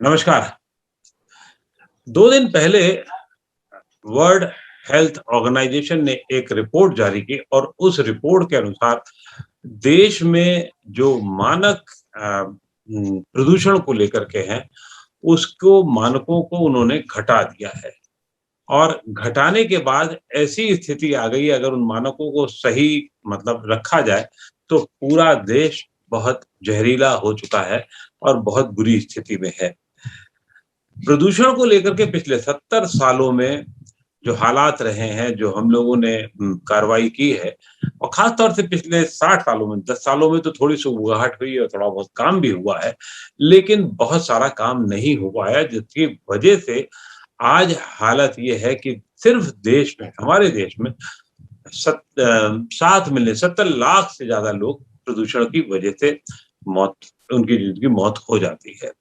नमस्कार। 2 दिन पहले वर्ल्ड हेल्थ ऑर्गेनाइजेशन ने एक रिपोर्ट जारी की और उस रिपोर्ट के अनुसार देश में जो मानक प्रदूषण को लेकर के हैं, उसको मानकों को उन्होंने घटा दिया है और घटाने के बाद ऐसी स्थिति आ गई अगर उन मानकों को सही मतलब रखा जाए, तो पूरा देश बहुत ज़हरीला हो चुका है और बहुत बुरी स्थिति में है। प्रदूषण को लेकर के पिछले 70 सालों में जो हालात रहे हैं, जो हम लोगों ने कार्रवाई की है और ख़ास तौर से पिछले 60 सालों में, 10 सालों में तो थोड़ी-सी उबगाहट हुई और थोड़ा बहुत काम भी हुआ है, लेकिन बहुत सारा काम नहीं हो पाया जिसकी वजह से आज हालत ये है कि सिर्फ़ देश में, हमारे देश में 7 मिलियन 70 लाख से ज़्यादा लोग प्रदूषण की वजह से मौत उनकी जिनकी मौत हो जाती है।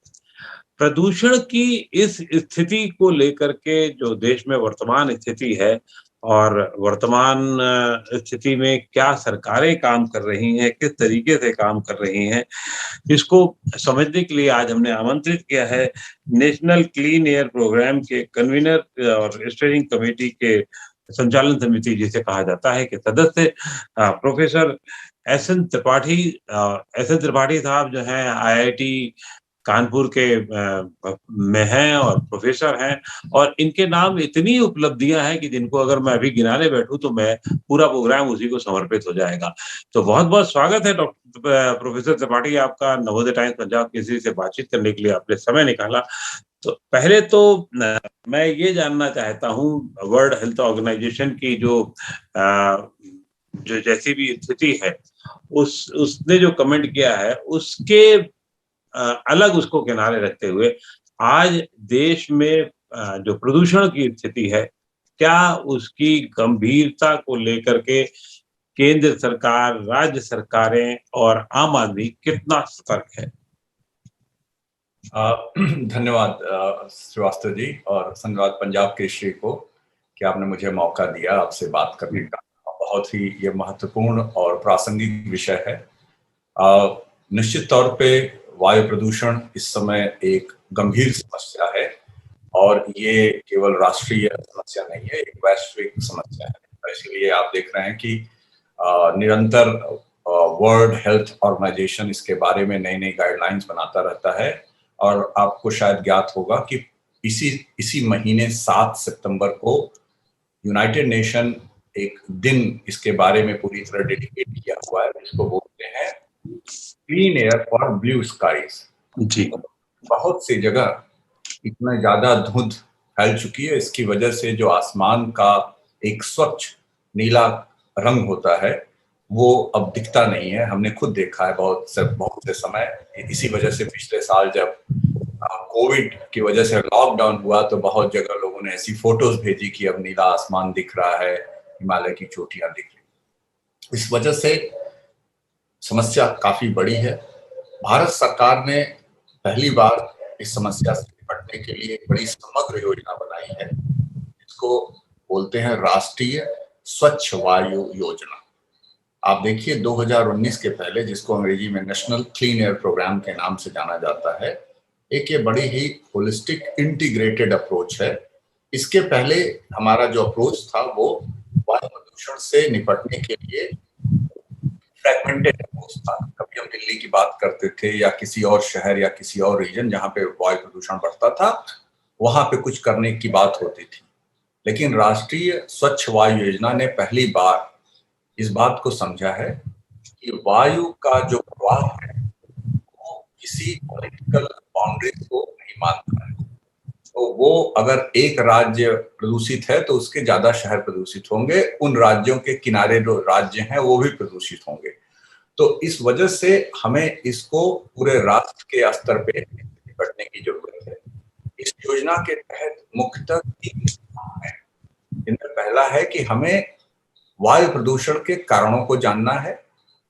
प्रदूषण की इस स्थिति को लेकर के जो देश में वर्तमान स्थिति है और वर्तमान स्थिति में क्या सरकारें काम कर रही हैं, किस तरीके से काम कर रही हैं, इसको समझने के लिए आज हमने आमंत्रित किया है नेशनल क्लीन एयर प्रोग्राम के कन्वीनर और स्टीयरिंग कमेटी के संचालन समिति जिसे कहा जाता है के सदस्य प्रोफेसर एस एन त्रिपाठी साहब जो हैं आईआईटी कानपुर के में हैं और प्रोफ़ेसर हैं और इनके नाम इतनी उपलब्धियाँ हैं कि जिनको अगर मैं अभी गिनाने बैठूँ तो मैं पूरा प्रोग्राम उसी को समर्पित हो जाएगा। तो बहुत-बहुत स्वागत है प्रोफ़ेसर त्रिपाठी आपका नवोदय टाइम्स पंजाब केसरी से बातचीत करने के लिए आपने समय निकाला। तो पहले तो मैं ये जानना चाहता हूँ वर्ल्ड हेल्थ ऑर्गेनाइजेशन की जो जैसी भी स्थिति है, उसने जो कमेंट किया है उसके अलग उसको किनारे रखते हुए आज देश में जो प्रदूषण की स्थिति है, क्या उसकी गंभीरता को लेकर के केंद्र सरकार, राज्य सरकारें और आम आदमी कितना सतर्क है? धन्यवाद श्रीवास्तव जी और संवाद पंजाब केसरी को कि आपने मुझे मौका दिया आपसे बात करने का। बहुत ही ये महत्वपूर्ण और प्रासंगिक विषय है। निश्चित तौर पे वायु प्रदूषण इस समय एक गंभीर समस्या है और ये केवल राष्ट्रीय समस्या नहीं है, एक वैश्विक समस्या है। इसलिए आप देख रहे हैं कि निरंतर वर्ल्ड हेल्थ ऑर्गेनाइजेशन इसके बारे में नई गाइडलाइंस बनाता रहता है और आपको शायद ज्ञात होगा कि इसी महीने 7 सितंबर को यूनाइटेड नेशन एक दिन इसके बारे में पूरी तरह डेडिकेट किया हुआ है, जिसको बोलते हैं clean air for blue skies. जी। बहुत सी जगह इतना ज्यादा धुंध फैल चुकी है, इसकी वजह से जो आसमान का एक स्वच्छ नीला रंग होता है वो अब दिखता नहीं है। हमने खुद देखा है बहुत से समय। इसी वजह से पिछले साल जब कोविड की वजह से लॉकडाउन हुआ तो बहुत जगह लोगों ने ऐसी फोटोज भेजी कि अब नीला आसमान दिख रहा है, हिमालय की चोटियां दिख रही। इस वजह से समस्या काफी बड़ी है। भारत सरकार ने पहली बार इस समस्या से निपटने के लिए एक बड़ी समग्र योजना बनाई है, इसको बोलते हैं राष्ट्रीय स्वच्छ वायु योजना। आप देखिए 2019 के पहले, जिसको अंग्रेजी में नेशनल क्लीन एयर प्रोग्राम के नाम से जाना जाता है, एक ये बड़ी ही होलिस्टिक इंटीग्रेटेड अप्रोच है। इसके पहले हमारा जो अप्रोच था वो वायु प्रदूषण से निपटने के लिए फ्रैगमेंटेड अप्रोच था। कभी हम दिल्ली की बात करते थे या किसी और शहर या किसी और रीजन जहां पे वायु प्रदूषण बढ़ता था, वहां पे कुछ करने की बात होती थी। लेकिन राष्ट्रीय स्वच्छ वायु योजना ने पहली बार इस बात को समझा है कि वायु का जो प्रवाह है वो किसी पॉलिटिकल बाउंड्रीज को नहीं मानता है। तो वो अगर एक राज्य प्रदूषित है तो उसके ज्यादा शहर प्रदूषित होंगे, उन राज्यों के किनारे जो राज्य हैं वो भी प्रदूषित होंगे। तो इस वजह से हमें इसको पूरे राष्ट्र के स्तर पे निपटने की जरूरत है। इस योजना के तहत मुख्यतः 3 काम है। इनमें पहला है कि हमें वायु प्रदूषण के कारणों को जानना है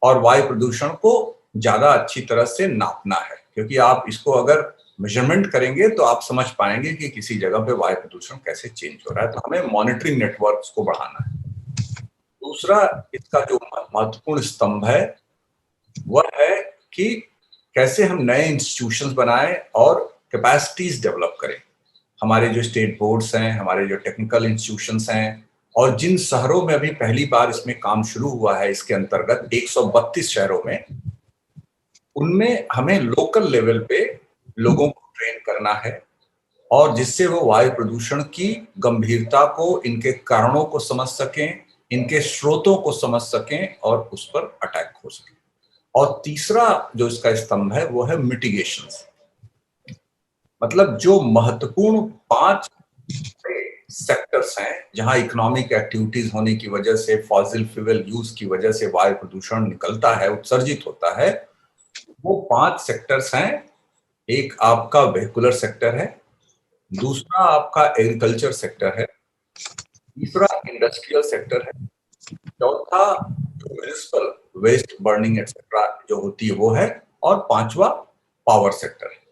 और वायु प्रदूषण को ज्यादा अच्छी तरह से नापना है, क्योंकि आप इसको अगर मेजरमेंट करेंगे तो आप समझ पाएंगे कि किसी जगह पे वायु प्रदूषण कैसे चेंज हो रहा है। तो हमें मॉनिटरिंग नेटवर्क्स को बढ़ाना है। दूसरा इसका जो महत्वपूर्ण स्तंभ है वह है कि कैसे हम नए इंस्टीट्यूशंस बनाएं और कैपेसिटीज डेवलप करें। हमारे जो स्टेट बोर्ड्स हैं, हमारे जो टेक्निकल इंस्टीट्यूशंस हैं, और जिन शहरों में अभी पहली बार इसमें काम शुरू हुआ है, इसके अंतर्गत 132 शहरों में, उनमें हमें लोकल लेवल पे लोगों को ट्रेन करना है, और जिससे वो वायु प्रदूषण की गंभीरता को, इनके कारणों को समझ सकें, इनके स्रोतों को समझ सकें और उस पर अटैक हो सके। और तीसरा जो इसका स्तंभ है वो है मिटिगेशन। मतलब जो महत्वपूर्ण 5 सेक्टर्स हैं जहां इकोनॉमिक एक्टिविटीज होने की वजह से, फॉसिल फ्यूल यूज की वजह से वायु प्रदूषण निकलता है, उत्सर्जित होता है, वो 5 सेक्टर्स हैं। एक आपका वेहिकुलर सेक्टर है, दूसरा आपका एग्रीकल्चर सेक्टर है, तीसरा इंडस्ट्रियल सेक्टर है, चौथा म्युनिसिपल वेस्ट बर्निंग एक्सेट्रा जो होती है वो है, और पांचवा पावर सेक्टर है।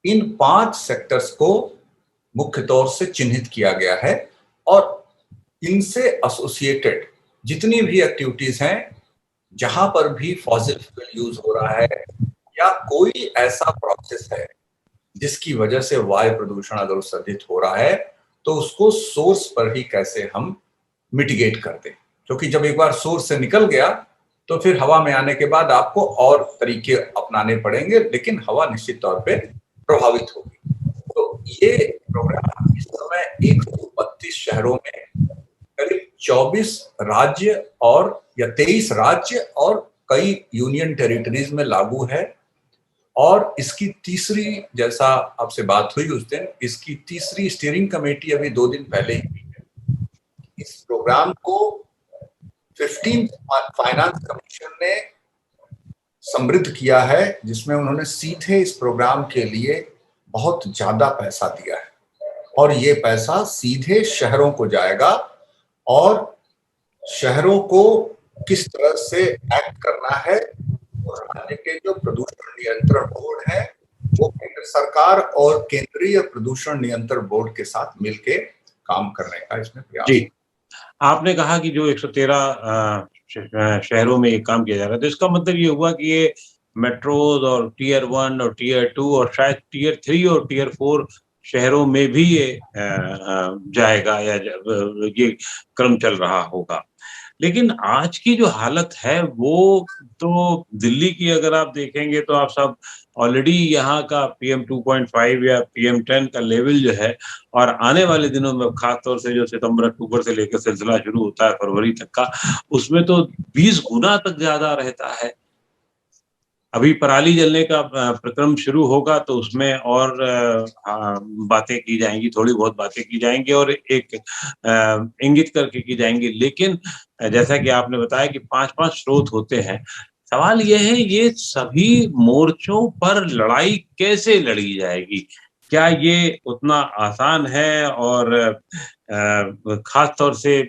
इन 5 सेक्टर्स को मुख्य तौर से चिन्हित किया गया है, और इनसे एसोसिएटेड जितनी भी एक्टिविटीज हैं, जहां पर भी फॉसिल फ्यूल यूज हो रहा है या कोई ऐसा प्रोसेस है जिसकी वजह से वायु प्रदूषण अगर उत्सर्जित हो रहा है, तो उसको सोर्स पर ही कैसे हम मिटिगेट कर दें। क्योंकि जब एक बार सोर्स से निकल गया तो फिर हवा में आने के बाद आपको और तरीके अपनाने पड़ेंगे, लेकिन हवा निश्चित तौर पे प्रभावित होगी। तो ये प्रोग्राम इस समय 132 शहरों में करीब 24 राज्य और या 23 राज्य और कई यूनियन टेरिटरीज में लागू है। और इसकी तीसरी, जैसा आपसे बात हुई उस दिन, इसकी तीसरी स्टीयरिंग कमेटी अभी 2 दिन पहले ही हुई है। इस प्रोग्राम को 15th फाइनेंस कमीशन ने समृद्ध किया है, जिसमें उन्होंने सीधे इस प्रोग्राम के लिए बहुत ज्यादा पैसा दिया है, और ये पैसा सीधे शहरों को जाएगा, और शहरों को किस तरह से एक्ट करना है, और राज्य के जो प्रदूषण नियंत्रण बोर्ड है वो केंद्र सरकार और केंद्रीय प्रदूषण नियंत्रण बोर्ड के साथ मिलके काम करने का इसमें प्रयास। जी, आपने कहा कि जो 113 शहरों में ये काम किया जा रहा है, तो इसका मतलब ये हुआ कि ये मेट्रोज और टियर 1 और टियर 2 और शायद टियर 3 और टियर 4 शहरों में भी ये जाएगा, या ये क्रम चल रहा होगा। लेकिन आज की जो हालत है वो तो दिल्ली की अगर आप देखेंगे तो आप सब ऑलरेडी यहाँ का पीएम 2.5 या पीएम 10 का लेवल जो है, और आने वाले दिनों में खास तौर से जो सितंबर अक्टूबर से लेकर सिलसिला शुरू होता है फरवरी तक का, उसमें तो 20 गुना तक ज्यादा रहता है। अभी पराली जलने का प्रक्रम शुरू होगा तो उसमें और बातें की जाएंगी, थोड़ी बहुत बातें की जाएंगी और एक इंगित करके की जाएंगी। लेकिन जैसा कि आपने बताया कि 5-5 स्रोत होते हैं, सवाल ये है ये सभी मोर्चों पर लड़ाई कैसे लड़ी जाएगी? क्या ये उतना आसान है? और खास तौर से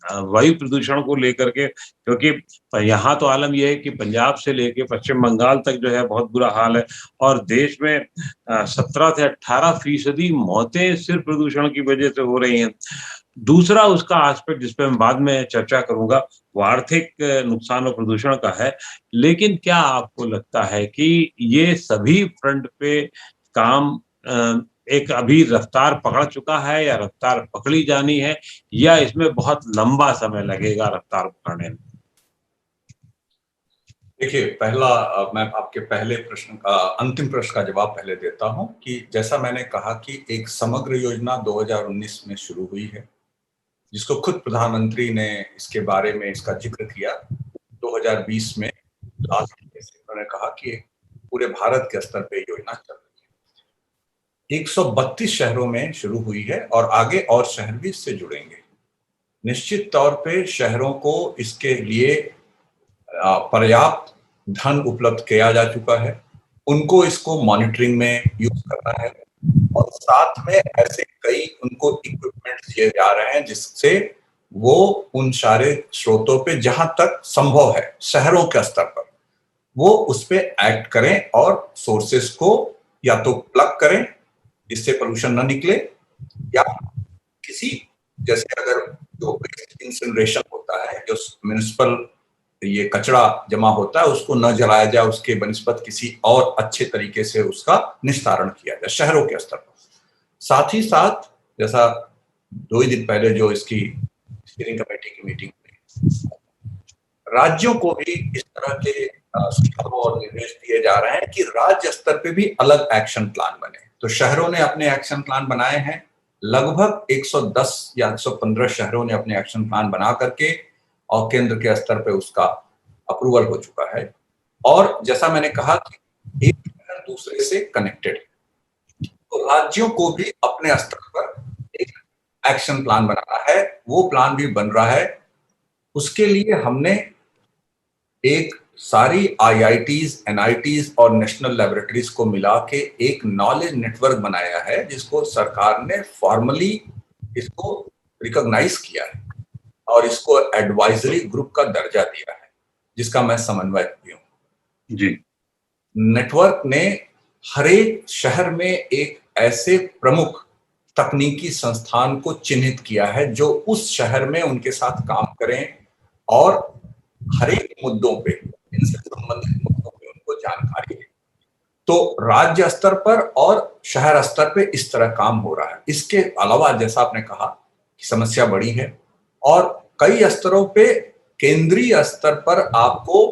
वायु प्रदूषण को लेकर के, क्योंकि यहाँ तो आलम यह है कि पंजाब से लेके पश्चिम बंगाल तक जो है बहुत बुरा हाल है, और देश में 17 से 18% मौतें सिर्फ प्रदूषण की वजह से हो रही हैं। दूसरा उसका एस्पेक्ट जिस पे मैं बाद में चर्चा करूंगा, वो आर्थिक नुकसान और प्रदूषण का है। लेकिन क्या आपको लगता है कि ये सभी फ्रंट पे काम एक अभी रफ्तार पकड़ चुका है, या रफ्तार पकड़ी जानी है, या इसमें बहुत लंबा समय लगेगा रफ्तार पकड़ने में? देखिए, पहला मैं आपके पहले प्रश्न का, अंतिम प्रश्न का जवाब पहले देता हूं कि जैसा मैंने कहा कि एक समग्र योजना 2019 में शुरू हुई है, जिसको खुद प्रधानमंत्री ने इसके बारे में इसका जिक्र किया 2020 में। लास्ट में उन्होंने कहा कि पूरे भारत के स्तर पे योजना चल रही है, 132 शहरों में शुरू हुई है, और आगे और शहर भी इससे जुड़ेंगे। निश्चित तौर पे शहरों को इसके लिए पर्याप्त धन उपलब्ध किया जा चुका है, उनको इसको मॉनिटरिंग में यूज करना है, और साथ में ऐसे कई उनको इक्विपमेंट दिए जा रहे हैं जिससे वो उन सारे स्रोतों पे जहां तक संभव है शहरों के स्तर पर वो उस पे एक्ट करें, और सोर्सेस को या तो प्लग करें जिससे पोल्यूशन ना निकले, या किसी, जैसे अगर जो इंसिनरेशन होता है, जो म्युनिसिपल ये कचरा जमा होता है उसको न जलाया जाए, उसके बनिस्बत किसी और अच्छे तरीके से उसका निस्तारण किया जाए शहरों के स्तर पर। साथ ही साथ जैसा 2 ही दिन पहले जो इसकी स्टीयरिंग कमेटी की मीटिंग हुई, राज्यों को भी इस तरह के सुझाव और निर्देश दिए जा रहे हैं कि राज्य स्तर पे भी अलग एक्शन प्लान बने। तो शहरों ने अपने एक्शन प्लान बनाए हैं, लगभग 110 या 115 शहरों ने अपने एक्शन प्लान बना करके और केंद्र के स्तर पे उसका अप्रूवल हो चुका है। और जैसा मैंने कहा कि एक शहर दूसरे से कनेक्टेड है, तो राज्यों को भी अपने स्तर पर एक एक्शन प्लान बनाना है, वो प्लान भी बन रहा है। उसके लिए हमने एक सारी आईआईटीज, एनआईटीज और नेशनल लैबोरेटरीज को मिला के एक नॉलेज नेटवर्क बनाया है, जिसको सरकार ने फॉर्मली इसको रिकॉग्नाइज किया है और इसको एडवाइजरी ग्रुप का दर्जा दिया है, जिसका मैं समन्वयक भी हूं। जी। नेटवर्क ने हर एक शहर में एक ऐसे प्रमुख तकनीकी संस्थान को चिन्हित किया है जो उस शहर में उनके साथ काम करें और हर एक मुद्दों पे, इनसे संबंधित मुद्दों पे उनको जानकारी है। तो राज्य स्तर पर और शहर स्तर पे इस तरह काम हो रहा है। इसके अलावा जैसा आपने कहा कि समस्या बड़ी है और कई स्तरों पे केंद्रीय स्तर पर आपको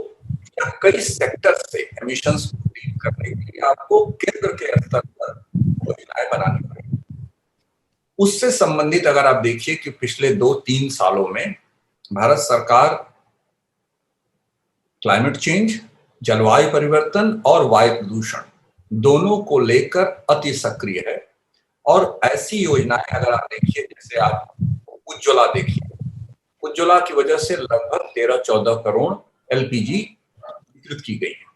कई सेक्टर से एमिशंस को डील करने के लिए आपको केंद्र के स्तर पर योजनाएं बनानी पड़ेगी। उससे संबंधित अगर आप देखिए कि पिछले 2-3 सालों में भारत सरकार क्लाइमेट चेंज, जलवायु परिवर्तन और वायु प्रदूषण दोनों को लेकर अति सक्रिय है। और ऐसी योजनाएं अगर आप देखिए, जैसे आप उज्ज्वला देखिए, उज्ज्वला की वजह से लगभग 13-14 करोड़ एलपीजी वितरित की गई है।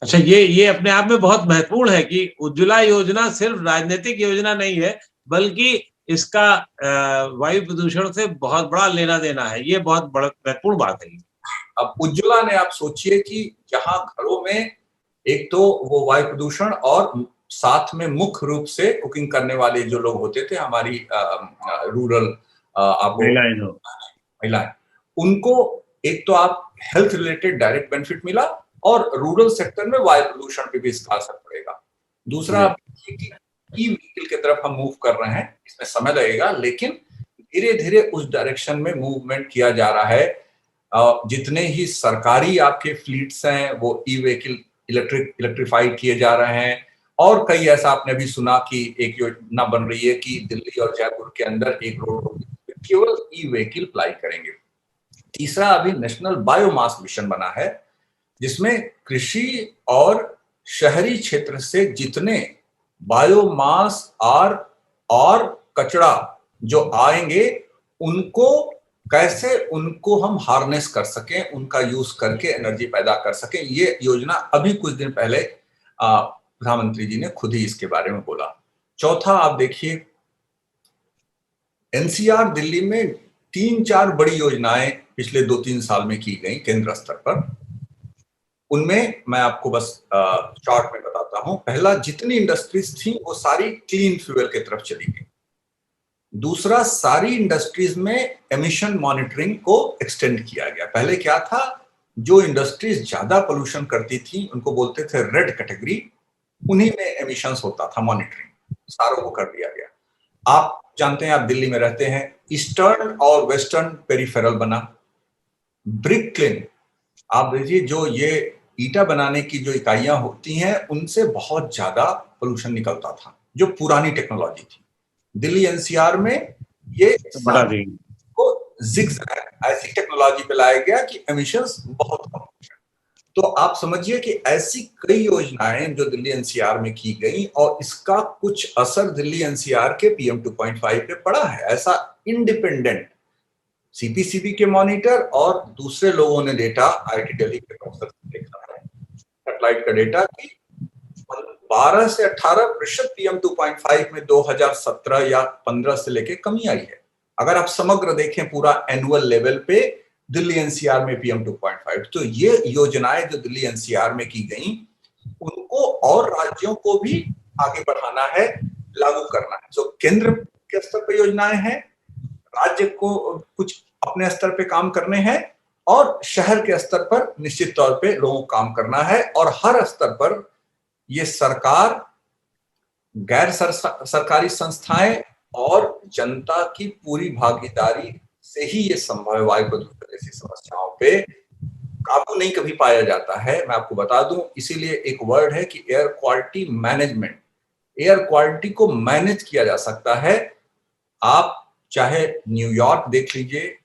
अच्छा, ये अपने आप में बहुत महत्वपूर्ण है कि उज्ज्वला योजना सिर्फ राजनीतिक योजना नहीं है, बल्कि इसका वायु प्रदूषण से बहुत बड़ा लेना देना है। ये बहुत बड़ा महत्वपूर्ण बात है। अब उज्ज्वला ने आप सोचिए कि जहां घरों में एक तो वो वायु प्रदूषण और साथ में मुख्य रूप से कुकिंग करने वाले जो लोग होते थे, हमारी रूरल महिलाएं, उनको एक तो आप हेल्थ रिलेटेड डायरेक्ट बेनिफिट मिला और रूरल सेक्टर में वायु प्रदूषण पे भी इसका असर पड़ेगा। दूसरा, ई व्हीकल की तरफ हम मूव कर रहे हैं, इसमें समय लगेगा लेकिन धीरे धीरे उस डायरेक्शन में मूवमेंट किया जा रहा है। जितने ही सरकारी आपके फ्लीट्स हैं वो ई व्हीकल इलेक्ट्रिफाइड किए जा रहे हैं और कई ऐसा आपने भी सुना कि एक योजना बन रही है कि दिल्ली और जयपुर के अंदर एक रोड केवल ई व्हीकल अप्लाई करेंगे। तीसरा, अभी नेशनल बायोमास मिशन बना है, जिसमें कृषि और शहरी क्षेत्र से जितने बायोमास और कचरा जो आएंगे उनको कैसे उनको हम हार्नेस कर सकें, उनका यूज करके एनर्जी पैदा कर सकें। ये योजना अभी कुछ दिन पहले प्रधानमंत्री जी ने खुद ही इसके बारे में बोला। चौथा, आप देखिए एनसीआर दिल्ली में 3-4 बड़ी योजनाएं पिछले 2-3 साल में की गई केंद्र स्तर पर। उनमें मैं आपको बस चार्ट में बताता हूं। पहला, जितनी इंडस्ट्रीज थी वो सारी क्लीन फ्यूल की तरफ चली गई। दूसरा, सारी इंडस्ट्रीज में एमिशन मॉनिटरिंग को एक्सटेंड किया गया। पहले क्या था, जो इंडस्ट्रीज ज्यादा पोल्यूशन करती थी उनको बोलते थे रेड कैटेगरी, उन्हीं में एमिशंस होता था, मॉनिटरिंग सारों को कर दिया गया। आप जानते हैं, आप दिल्ली में रहते हैं, ईस्टर्न और वेस्टर्न पेरिफेरल बना। ब्रिक क्लिन, आप देखिए जो ये ईटा बनाने की जो इकाइयां होती हैं उनसे बहुत ज्यादा पोल्यूशन निकलता था, जो पुरानी टेक्नोलॉजी थी। दिल्ली एनसीआर में ये को ज़िगज़ैग ऐसी टेक्नोलॉजी पे लाया गया कि एमिशंस बहुत कम। तो आप समझिए कि ऐसी कई योजनाएं जो दिल्ली एनसीआर में की गई और इसका कुछ असर दिल्ली एनसीआर के पीएम 2.5 पे पड़ा है। ऐसा इंडिपेंडेंट सीपीसीबी के मॉनिटर और दूसरे लोगों ने डेटा आईआईटी दिल्ली के प्रोफेसर से देखा है, सैटेलाइट का डेटा, कि 12 से 18% पीएम 2.5 में 2017 या 15 से लेके कमी आई है। अगर आप समग्र देखें पूरा एनुअल लेवल पे दिल्ली एनसीआर में पीएम 2.5, तो ये योजनाएं जो दिल्ली एनसीआर में की गई उनको और राज्यों को भी आगे बढ़ाना है, लागू करना है। तो केंद्र के स्तर पे योजनाएं हैं, राज्य को कुछ अपने स्तर पे काम करने हैं और शहर के स्तर पर निश्चित तौर पे लोगों को काम करना है, और हर स्तर पर ये सरकार, गैर सरकारी संस्थाएं और जनता की पूरी भागीदारी से ही ये संभव है। वायु प्रदूषण जैसी समस्याओं पे काबू नहीं कभी पाया जाता है। मैं आपको बता दूं, इसीलिए एक वर्ड है कि air quality management. Air quality को मैनेज किया जा सकता है। आप चाहे न्यूयॉर्क देख लीजिए,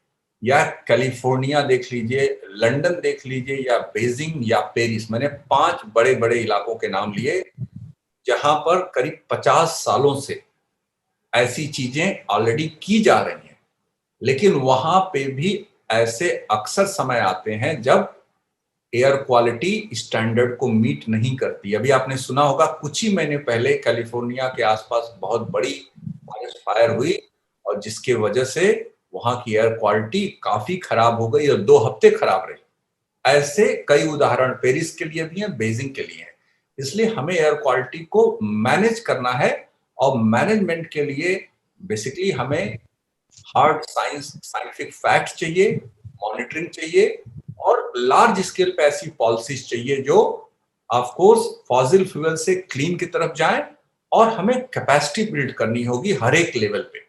या कैलिफोर्निया देख लीजिए, लंदन देख लीजिए, या बीजिंग या पेरिस। मैंने 5 बड़े बड़े इलाकों के नाम लिए जहां पर करीब 50 सालों से ऐसी चीजें ऑलरेडी की जा रही हैं, लेकिन वहां पे भी ऐसे अक्सर समय आते हैं जब एयर क्वालिटी स्टैंडर्ड को मीट नहीं करती। अभी आपने सुना होगा, कुछ ही महीने पहले कैलिफोर्निया के आसपास बहुत बड़ी फॉरेस्ट फायर हुई, और जिसके वजह से वहां की एयर क्वालिटी काफी खराब हो गई और 2 हफ्ते खराब रही। ऐसे कई उदाहरण पेरिस के लिए भी हैं, बीजिंग के लिए हैं। इसलिए हमें एयर क्वालिटी को मैनेज करना है, और मैनेजमेंट के लिए बेसिकली हमें हार्ड साइंटिफिक फैक्ट चाहिए, मॉनिटरिंग चाहिए, और लार्ज स्केल पे ऐसी पॉलिसीज चाहिए जो ऑफ कोर्स फॉसिल फ्यूल से क्लीन की तरफ जाएं, और हमें कैपेसिटी बिल्ड करनी होगी हर एक लेवल पे,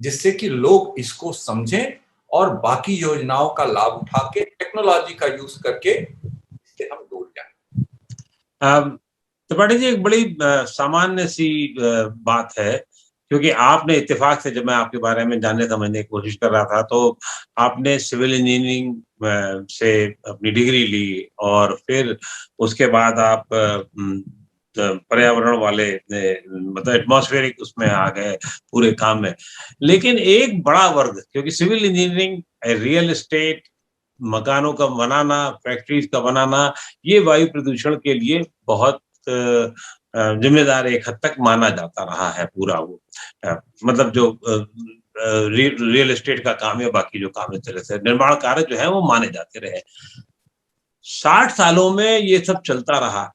जिससे कि लोग इसको समझें और बाकी योजनाओं का लाभ उठा के टेक्नोलॉजी का यूज करके इससे हम दूर जाएं। त्रिपाठी जी, एक बड़ी सामान्य सी बात है, क्योंकि आपने इत्तेफाक से, जब मैं आपके बारे में जानने समझने की कोशिश कर रहा था, तो आपने सिविल इंजीनियरिंग से अपनी डिग्री ली, और फिर उसके बाद आप पर्यावरण वाले मतलब एटमॉस्फेरिक उसमें आ गए पूरे काम में। लेकिन एक बड़ा वर्ग, क्योंकि सिविल इंजीनियरिंग, रियल एस्टेट, मकानों का बनाना, फैक्ट्रीज का बनाना, ये वायु प्रदूषण के लिए बहुत जिम्मेदार एक हद तक माना जाता रहा है पूरा वो। मतलब जो रियल एस्टेट का काम है, बाकी जो काम है, तरह से निर्माण कार्य जो है वो माने जाते रहे। 60 सालों में ये सब चलता रहा।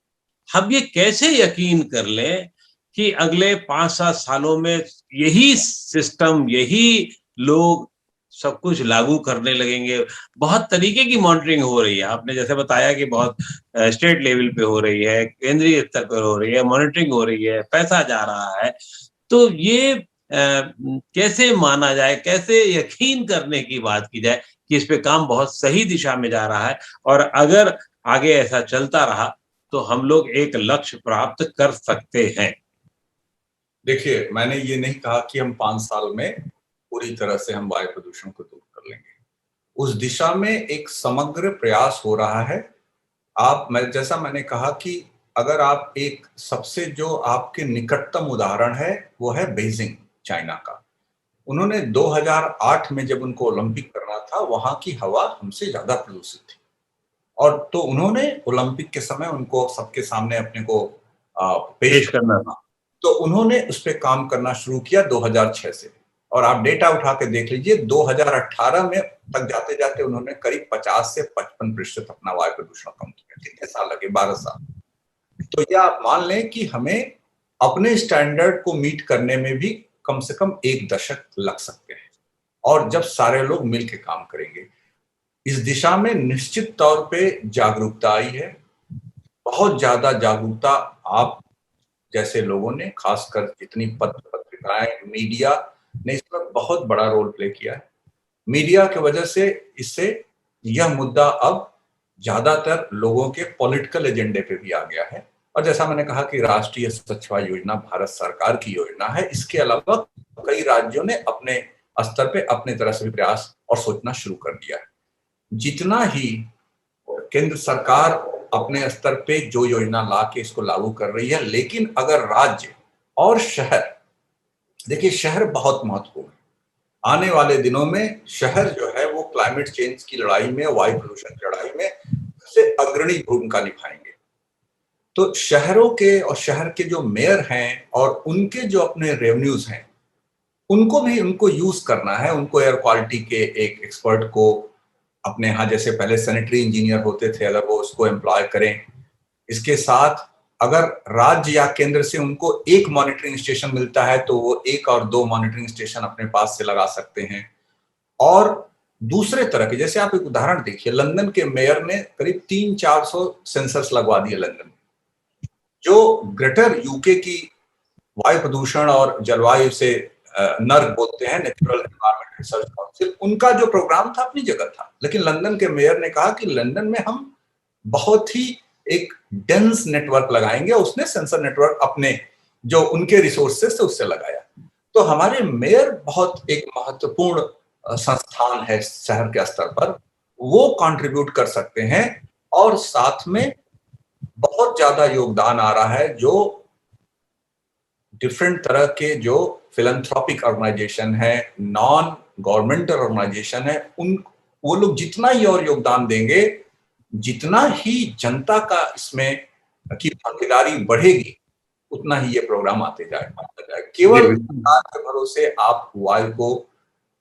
हम ये कैसे यकीन कर लें कि अगले 5-7 सालों में यही सिस्टम, यही लोग सब कुछ लागू करने लगेंगे? बहुत तरीके की मॉनिटरिंग हो रही है। आपने जैसे बताया कि बहुत स्टेट लेवल पे हो रही है, केंद्रीय स्तर पर हो रही है, मॉनिटरिंग हो रही है, पैसा जा रहा है। तो ये कैसे माना जाए, कैसे यकीन करने की बात की जाए कि इस पे काम बहुत सही दिशा में जा रहा है, और अगर आगे ऐसा चलता रहा तो हम लोग एक लक्ष्य प्राप्त कर सकते हैं? देखिए, मैंने ये नहीं कहा कि हम 5 साल में पूरी तरह से हम वायु प्रदूषण को दूर कर लेंगे। उस दिशा में एक समग्र प्रयास हो रहा है। जैसा मैंने कहा कि अगर आप एक सबसे जो आपके निकटतम उदाहरण है, वो है बीजिंग, चाइना का। उन्होंने 2008 में जब उनको ओलंपिक करना था, वहां की हवा हमसे ज्यादा प्रदूषित थी, और तो उन्होंने ओलंपिक के समय उनको सबके सामने अपने को पेश पेश करना। करना। तो उन्होंने उस पर काम करना शुरू किया 2006 से, और आप डेटा उठा के देख लीजिए, 2018 में तक जाते जाते उन्होंने करीब 50 से 55% अपना वायु प्रदूषण कम किया। कितने साल लगे? 12 साल। तो यह आप मान लें कि हमें अपने स्टैंडर्ड को मीट करने में भी कम से कम 1 दशक लग सकते हैं, और जब सारे लोग मिलकर काम करेंगे। इस दिशा में निश्चित तौर पे जागरूकता आई है, बहुत ज्यादा जागरूकता। आप जैसे लोगों ने, खासकर जितनी पत्र पत्रिकाएं, मीडिया ने इसमें बहुत बड़ा रोल प्ले किया है। मीडिया की वजह से इससे यह मुद्दा अब ज्यादातर लोगों के पॉलिटिकल एजेंडे पे भी आ गया है। और जैसा मैंने कहा कि राष्ट्रीय स्वच्छ वायु योजना भारत सरकार की योजना है। इसके अलावा कई राज्यों ने अपने स्तर पे अपने तरह से भी प्रयास और सोचना शुरू कर दिया है। जितना ही केंद्र सरकार अपने स्तर पे जो योजना ला के इसको लागू कर रही है, लेकिन अगर राज्य और शहर, देखिए शहर बहुत महत्वपूर्ण है। आने वाले दिनों में शहर जो है वो क्लाइमेट चेंज की लड़ाई में, वायु प्रदूषण की लड़ाई में सबसे अग्रणी भूमिका निभाएंगे। तो शहरों के और शहर के जो मेयर हैं और उनके जो अपने रेवेन्यूज हैं, उनको भी उनको यूज करना है। उनको एयर क्वालिटी के एक एक्सपर्ट को अपने यहाँ, जैसे पहले सैनिटरी इंजीनियर होते थे, अगर वो उसको एम्प्लॉय करें। इसके साथ अगर राज्य या केंद्र से उनको एक मॉनिटरिंग स्टेशन मिलता है, तो वो 1 और 2 मॉनिटरिंग स्टेशन अपने पास से लगा सकते हैं। और दूसरे तरह के, जैसे आप एक उदाहरण देखिए, लंदन के मेयर ने करीब 300-400 सेंसर्स लगवा दिए लंदन में, जो ग्रेटर यूके की वायु प्रदूषण और जलवायु से नर्क बोलते हैं, नेचुरल एनवायरनमेंट रिसर्च काउंसिल, उनका जो प्रोग्राम था अपनी जगह था, लेकिन लंदन के मेयर ने कहा कि लंदन में हम बहुत ही एक डेंस नेटवर्क लगाएंगे। उसने सेंसर नेटवर्क अपने जो उनके रिसोर्सेस से उससे लगाया। तो हमारे मेयर बहुत एक महत्वपूर्ण संस्थान है शहर के स्तर पर, वो कंट्रीब्यूट कर सकते हैं, और साथ में बहुत ज्यादा योगदान आ रहा है जो डिफरेंट तरह के जो फिलैंथ्रोपिक ऑर्गेनाइजेशन है, नॉन गवर्नमेंटल ऑर्गेनाइजेशन है, उन वो लोग जितना ही और योगदान देंगे, जितना ही जनता का इसमें की भागीदारी बढ़ेगी, उतना ही ये प्रोग्राम आते जाएगा। केवल सरकार के भरोसे आप वायु को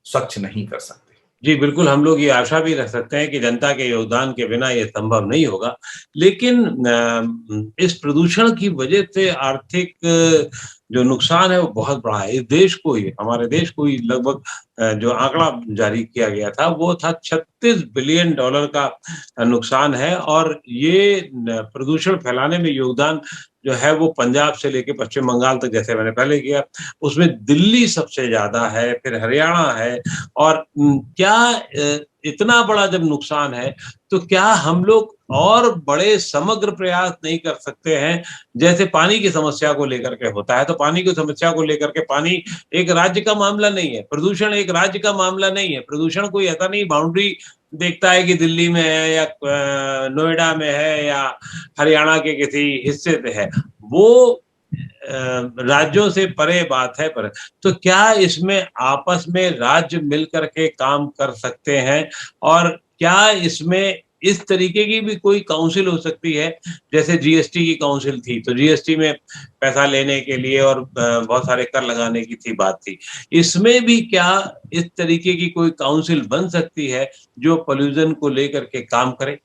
स्वच्छ नहीं कर सकते। जी, बिल्कुल, हम लोग ये आशा भी रख सकते हैं कि जनता के योगदान के बिना ये संभव नहीं होगा। लेकिन इस प्रदूषण की वजह से आर्थिक जो नुकसान है वो बहुत बड़ा है। इस देश को ही, हमारे देश को ही लगभग जो आंकड़ा जारी किया गया था वो था $36 बिलियन का नुकसान है, और ये प्रदूषण फैलाने में योगदान जो है वो पंजाब से लेके पश्चिम बंगाल तक, जैसे मैंने पहले किया, उसमें दिल्ली सबसे ज़्यादा है, फिर हरियाणा है। और क्या इतना बड़ा जब नुकसान है, तो क्या हम लोग और बड़े समग्र प्रयास नहीं कर सकते हैं? जैसे पानी की समस्या को लेकर के होता है, तो पानी की समस्या को लेकर के, पानी एक राज्य का मामला नहीं है, प्रदूषण एक राज्य का मामला नहीं है। प्रदूषण कोई ऐसा नहीं बाउंड्री देखता है कि दिल्ली में है या नोएडा में है या हरियाणा के किसी हिस्से पे है। वो राज्यों से परे बात है। पर तो क्या इसमें आपस में राज्य मिलकर के काम कर सकते हैं? और क्या इसमें इस तरीके की भी कोई काउंसिल हो सकती है, जैसे जीएसटी की काउंसिल थी, तो जीएसटी में पैसा लेने के लिए और बहुत सारे कर लगाने की थी बात थी। इसमें भी क्या इस तरीके की कोई काउंसिल बन सकती है जो पॉल्यूशन को लेकर के काम करे?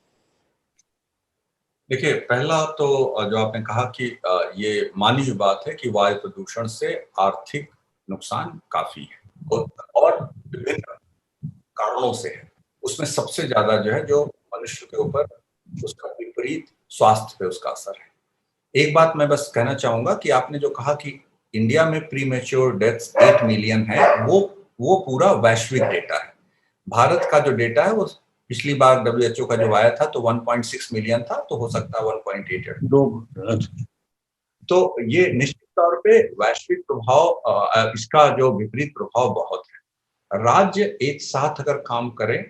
देखिए, पहला तो जो आपने कहा कि ये मानी हुई बात है कि वायु प्रदूषण से आर्थिक नुकसान काफी है, और विभिन्न कारणों से है। उसमें सबसे ज्यादा जो है, जो मनुष्य के ऊपर उसका विपरीत स्वास्थ्य पे उसका असर है। एक बात मैं बस कहना चाहूंगा कि आपने जो कहा कि इंडिया में प्रीमेच्योर डेथ्स 8 मिलियन है, वो पूरा वैश्विक डेटा है। भारत का जो डेटा है वो पिछली बार WHO का जो आया था तो 1.6 मिलियन था, तो हो सकता है 1.8। तो ये निश्चित तौर पे वैश्विक प्रभाव, इसका जो विपरीत प्रभाव बहुत है। राज्य एक साथ अगर काम करें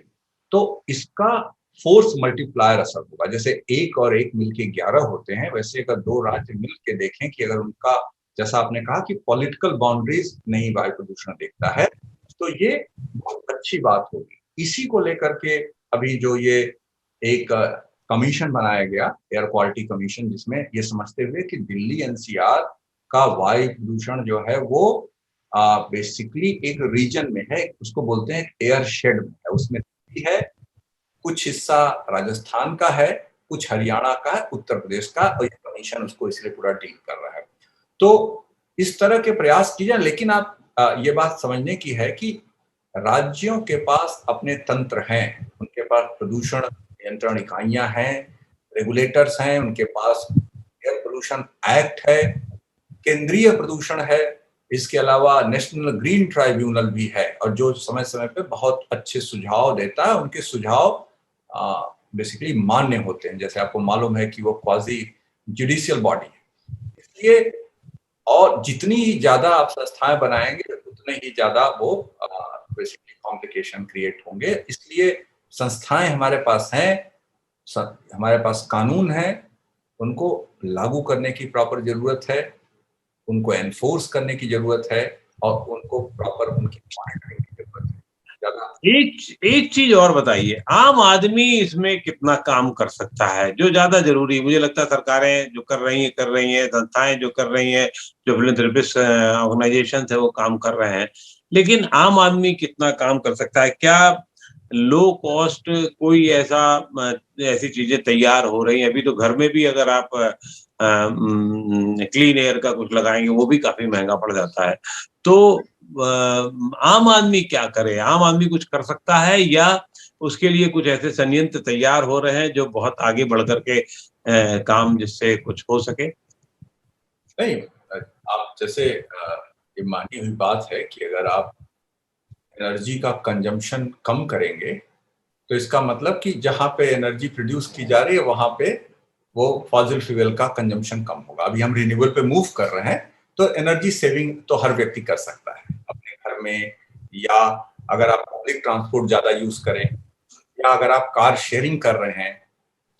तो इसका फोर्स मल्टीप्लायर असर होगा। जैसे 1 और 1 मिलके 11 होते हैं, वैसे अगर 2 राज्य मिलके देखें कि अगर उनका, जैसा आपने कहा कि पॉलिटिकल बाउंड्रीज नहीं वायु प्रदूषण देखता है, तो ये बहुत अच्छी बात होगी। इसी को लेकर के अभी जो ये एक कमीशन बनाया गया, एयर क्वालिटी कमीशन, जिसमें ये समझते हुए कि दिल्ली एनसीआर का वायु प्रदूषण जो है वो बेसिकली एक रीजन में है, उसको बोलते हैं एयर शेड में है, उसमें है कुछ हिस्सा राजस्थान का है, कुछ हरियाणा का है, उत्तर प्रदेश का, और ये कमीशन उसको इसलिए पूरा डील कर रहा है। तो इस तरह के प्रयास किए जाए, लेकिन आप ये बात समझने की है कि राज्यों के पास अपने तंत्र हैं, उनके पास प्रदूषण नियंत्रण इकाइयां हैं, रेगुलेटर्स हैं, उनके पास एयर पोल्यूशन एक्ट है, केंद्रीय प्रदूषण है, इसके अलावा नेशनल ग्रीन ट्राइब्यूनल भी है, और जो समय समय पे बहुत अच्छे सुझाव देता है। उनके सुझाव बेसिकली मान्य होते हैं, जैसे आपको मालूम है कि वो क्वाजी जुडिशियल बॉडी है। इसलिए और जितनी ही ज्यादा आप संस्थाएं बनाएंगे उतने ही ज्यादा वो बेसिकली कॉम्प्लिकेशन क्रिएट होंगे। इसलिए संस्थाएं हमारे पास हैं, हमारे पास कानून है, उनको लागू करने की प्रॉपर जरूरत है, उनको एनफोर्स करने की जरूरत है, और उनको प्रॉपर उनकी मॉनिटरिंग की जरूरत है। एक चीज और बताइए, आम आदमी इसमें कितना काम कर सकता है? जो ज्यादा जरूरी, मुझे लगता है सरकारें जो कर रही हैं, संस्थाएं जो कर रही हैं, जो फिलैंथ्रोपिस्ट ऑर्गेनाइजेशन है वो काम कर रहे हैं, लेकिन आम आदमी कितना काम कर सकता है? क्या लो कॉस्ट कोई ऐसी चीजें तैयार हो रही हैं? अभी तो घर में भी अगर आप क्लीन एयर का कुछ लगाएंगे वो भी काफी महंगा पड़ जाता है। तो आम आदमी क्या करे? आम आदमी कुछ कर सकता है या उसके लिए कुछ ऐसे संयंत्र तैयार हो रहे हैं जो बहुत आगे बढ़ कर के काम जिससे कुछ हो सके? नहीं, आप जैसे ये मानी हुई बात है कि अगर आप एनर्जी का कंजम्पशन कम करेंगे, तो इसका मतलब कि जहाँ पे एनर्जी प्रोड्यूस की जा रही है, वहाँ पे वो फॉसिल फ्यूल का कंजम्पशन कम होगा। अभी हम रिन्यूएबल पे मूव कर रहे हैं, तो एनर्जी सेविंग तो हर व्यक्ति कर सकता है अपने घर में, या अगर आप पब्लिक ट्रांसपोर्ट ज़्यादा यूज़ करें, या अगर आप कार शेयरिंग कर रहे हैं,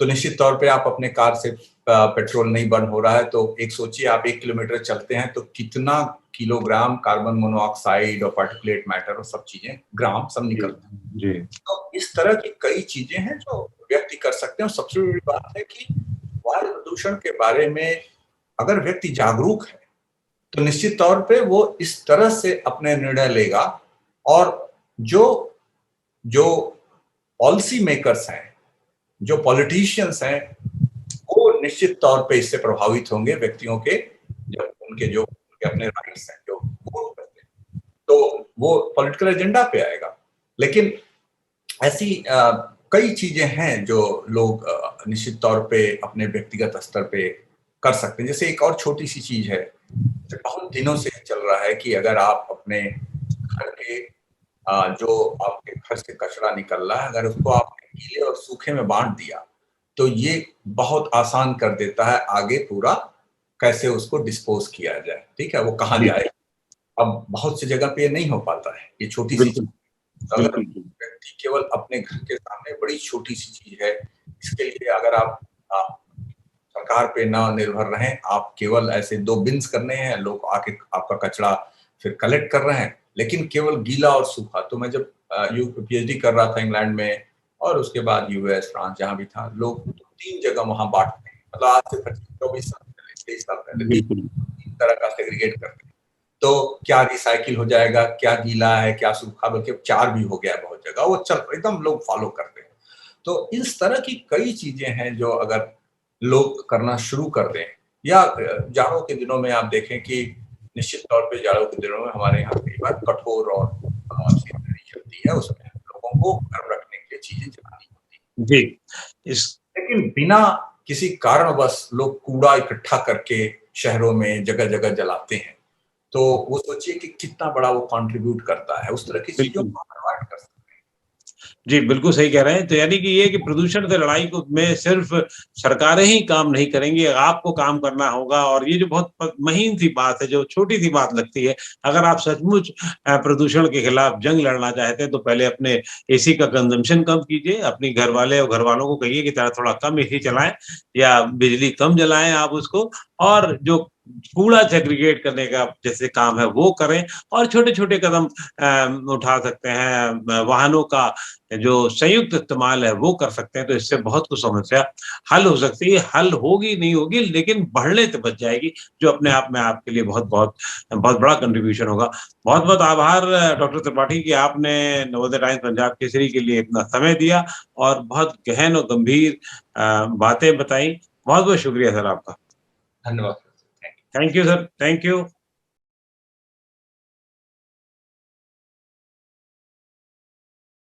तो निश्चित तौर पे आप अपने कार से पेट्रोल नहीं बर्न हो रहा है, तो एक सोचिए आप 1 किलोमीटर चलते हैं तो कितना किलोग्राम कार्बन मोनोऑक्साइड और पार्टिकुलेट मैटर और सब चीज़ें, ग्राम सब जी, निकलते हैं। जी। तो इस तरह की कई चीज़ें हैं जो व्यक्ति कर सकते हैं, और सबसे बड़ी बात है कि वायु प्रदूषण के बारे में अगर व्यक्ति जागरूक है, तो निश्चित तौर पे वो इस तरह से अपने निर्णय लेगा, और जो जो पॉलिसी मेकर्स हैं, जो पॉलिटिशियंस हैं, वो निश्चित तौर पे इससे प्रभावित होंगे व्यक्तियों के, जो उनके अपने राइट्स हैं, जो वोट करते हैं, तो वो पॉलिटिकल एजेंडा पे आएगा। लेकिन ऐसी कई चीजें हैं जो लोग निश्चित तौर पे अपने व्यक्तिगत स्तर पे कर सकते हैं। जैसे एक और छोटी सी चीज है, जो बहुत दिनों से चल रहा है कि अगर आप अपने घर के जो आपके घर से कचरा निकल रहा है, अगर उसको आपने गीले और सूखे में बांट दिया, तो ये बहुत आसान कर देता है आगे पूरा कैसे उसको डिस्पोज किया जाए। ठीक है, वो कहाँ जी, जाए। अब बहुत सी जगह पे ये नहीं हो पाता है, ये छोटी सी चीज। बिल्कुल, तो अगर बिल्कुल, बिल्कुल। व्यक्ति केवल अपने घर के सामने, बड़ी छोटी सी चीज है, इसके लिए अगर आप सरकार पे ना निर्भर रहें, आप केवल ऐसे 2 बिन्स करने हैं, लोग आके आपका कचरा फिर कलेक्ट कर रहे हैं, लेकिन केवल गीला और सूखा। तो मैं जब पीएचडी कर रहा था इंग्लैंड में, और उसके बाद यूएस, फ्रांस जहाँ भी था, लोग 3 जगह वहाँ बांटते हैं। मतलब आज से 25-24 साल पहले, 23 साल पहले बिल्कुल। 3 तरह का सेग्रीगेट करते हैं। तो क्या रिसाइकिल हो जाएगा, क्या गीला है, क्या सूखा, बल्कि 4 भी हो गया है बहुत जगह, वो चल एकदम लोग फॉलो करते हैं। तो इस तरह की कई चीजें हैं जो अगर लोग करना शुरू कर दें, या जाड़ों के दिनों में आप देखें कि निश्चित तौर पे जाड़ों के दिनों में हमारे यहाँ कई बार कठोर और शीतलहरी चलती है, उसमें लोगों को गर्म रखने के लिए चीजें जलानी होती हैं। जी, इस लेकिन बिना किसी कारणवश लोग कूड़ा इकट्ठा करके शहरों में जगह-जगह जलाते हैं। तो वो सोचिए कि कितना बड़ा वो कंट्रीब्यूट करता है। उस तरह की चीज़ों बिल्कुल। को हम अवॉइड कर सकते जी, बिल्कुल सही कह रहे हैं। तो यानी कि ये कि प्रदूषण से लड़ाई को में सिर्फ़ सरकारें ही काम नहीं करेंगी, आपको काम करना होगा और ये जो बहुत महीन सी बात है, जो छोटी-सी बात लगती है, अगर आप सचमुच प्रदूषण के खिलाफ जंग लड़ना चाहते हैं, तो पहले अपने एसी का कंज़म्पशन कम कीजिए, अपनी घरवाले और घरवालों को कहिए कि थोड़ा कम एसी चलाएँ या बिजली कम जलाएँ आप उसको और जो कूड़ा सेग्रीगेट करने का जैसे काम है, वो करें और छोटे-छोटे कदम उठा सकते हैं। वाहनों का जो संयुक्त इस्तेमाल है वो कर सकते हैं, तो इससे बहुत कुछ समस्या हल हो सकती है। हल होगी, नहीं होगी लेकिन बढ़ने से बच जाएगी, जो अपने आप में आपके लिए बहुत बहुत बड़ा कंट्रीब्यूशन होगा। बहुत-बहुत आभार डॉक्टर त्रिपाठी कि आपने नवोदय टाइम्स पंजाब केसरी के लिए इतना समय दिया और बहुत गहन और गंभीर बातें बताई। बहुत-बहुत शुक्रिया सर आपका। हैं। धन्यवाद। Thank you. Thank you sir, thank you.